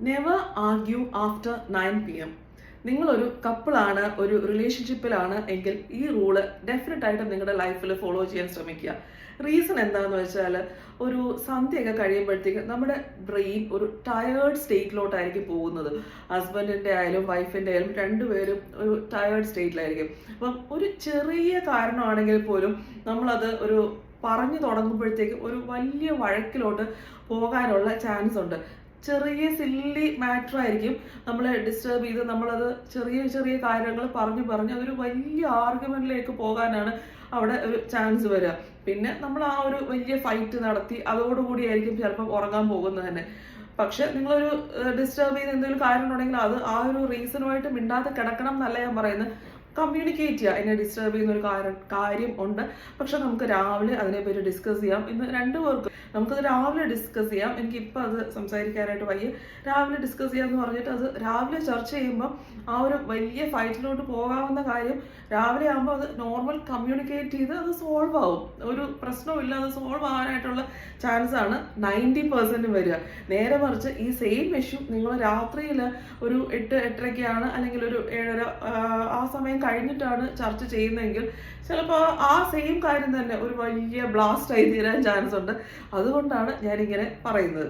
Never argue after 9 PM. നിങ്ങളൊരു കപ്പിളാണ്, ഒരു റിലേഷൻഷിപ്പിലാണ് എങ്കിൽ ഈ റൂള് ഡെഫിനറ്റ് ആയിട്ടും നിങ്ങളുടെ ലൈഫിൽ ഫോളോ ചെയ്യാൻ ശ്രമിക്കുക. റീസൺ എന്താണെന്ന് വെച്ചാൽ, ഒരു സന്ധ്യയൊക്കെ കഴിയുമ്പോഴത്തേക്ക് നമ്മുടെ ബ്രെയിൻ ഒരു ടയേർഡ് സ്റ്റേറ്റിലോട്ടായിരിക്കും പോകുന്നത്. ഹസ്ബൻഡിൻ്റെ ആയാലും വൈഫിൻ്റെ ആയാലും രണ്ടുപേരും ഒരു ടയേർഡ് സ്റ്റേറ്റിലായിരിക്കും. അപ്പം ഒരു ചെറിയ കാരണമാണെങ്കിൽ പോലും നമ്മളത് ഒരു പറഞ്ഞു തുടങ്ങുമ്പോഴത്തേക്കും ഒരു വലിയ വഴക്കിലോട്ട് പോകാനുള്ള ചാൻസ് ഉണ്ട്. ചെറിയ സില്ലി മാറ്റർ ആയിരിക്കും നമ്മളെ ഡിസ്റ്റർബ് ചെയ്ത് നമ്മളത് ചെറിയ ചെറിയ കാര്യങ്ങൾ പറഞ്ഞ് അതൊരു വലിയ ആർഗ്യുമെന്റിലേക്ക് പോകാനാണ് അവിടെ ഒരു ചാൻസ് വരിക. പിന്നെ നമ്മൾ ആ ഒരു വലിയ ഫൈറ്റ് നടത്തി അതോടുകൂടിയായിരിക്കും ചിലപ്പോൾ ഉറങ്ങാൻ പോകുന്നത് തന്നെ. പക്ഷെ നിങ്ങളൊരു ഡിസ്റ്റർബ് ചെയ്ത് എന്തെങ്കിലും കാര്യം ഉണ്ടെങ്കിൽ അത് ആ ഒരു റീസണുമായിട്ട് മിണ്ടാതെ കിടക്കണം എന്നല്ല ഞാൻ പറയുന്നത്. കമ്മ്യൂണിക്കേറ്റ് ചെയ്യുക, എന്നെ ഡിസ്റ്റർബ് ചെയ്യുന്ന ഒരു കാര്യം ഉണ്ട്, പക്ഷെ നമുക്ക് രാവിലെ അതിനെപ്പറ്റി ഡിസ്കസ് ചെയ്യാം. ഇന്ന് രണ്ടുപേർക്കും നമുക്കത് രാവിലെ ഡിസ്കസ് ചെയ്യാം. എനിക്കിപ്പോൾ അത് സംസാരിക്കാനായിട്ട് വയ്യ, രാവിലെ ഡിസ്കസ് ചെയ്യാം എന്ന് പറഞ്ഞിട്ട് അത് രാവിലെ ചർച്ച ചെയ്യുമ്പോൾ ആ ഒരു വലിയ ഫൈറ്റിലോട്ട് പോകാവുന്ന കാര്യം രാവിലെ ആകുമ്പോൾ അത് നോർമൽ കമ്മ്യൂണിക്കേറ്റ് ചെയ്ത് അത് സോൾവ് ആവും. ഒരു പ്രശ്നമില്ല, അത് സോൾവ് ആവാനായിട്ടുള്ള ചാൻസ് ആണ് 90% വരിക. നേരെ മറിച്ച് ഈ സെയിം ഇഷ്യൂ നിങ്ങൾ രാത്രിയിൽ ഒരു 8-8:30 അല്ലെങ്കിൽ ഒരു 7:30 ആ സമയം കഴിഞ്ഞിട്ടാണ് ചർച്ച ചെയ്യുന്നതെങ്കിൽ ചിലപ്പോൾ ആ സെയിം കാര്യം തന്നെ ഒരു വലിയ ബ്ലാസ്റ്റ് ആയി തീരാൻ ചാൻസ് ഉണ്ട്. അതുകൊണ്ടാണ് ഞാനിങ്ങനെ പറയുന്നത്.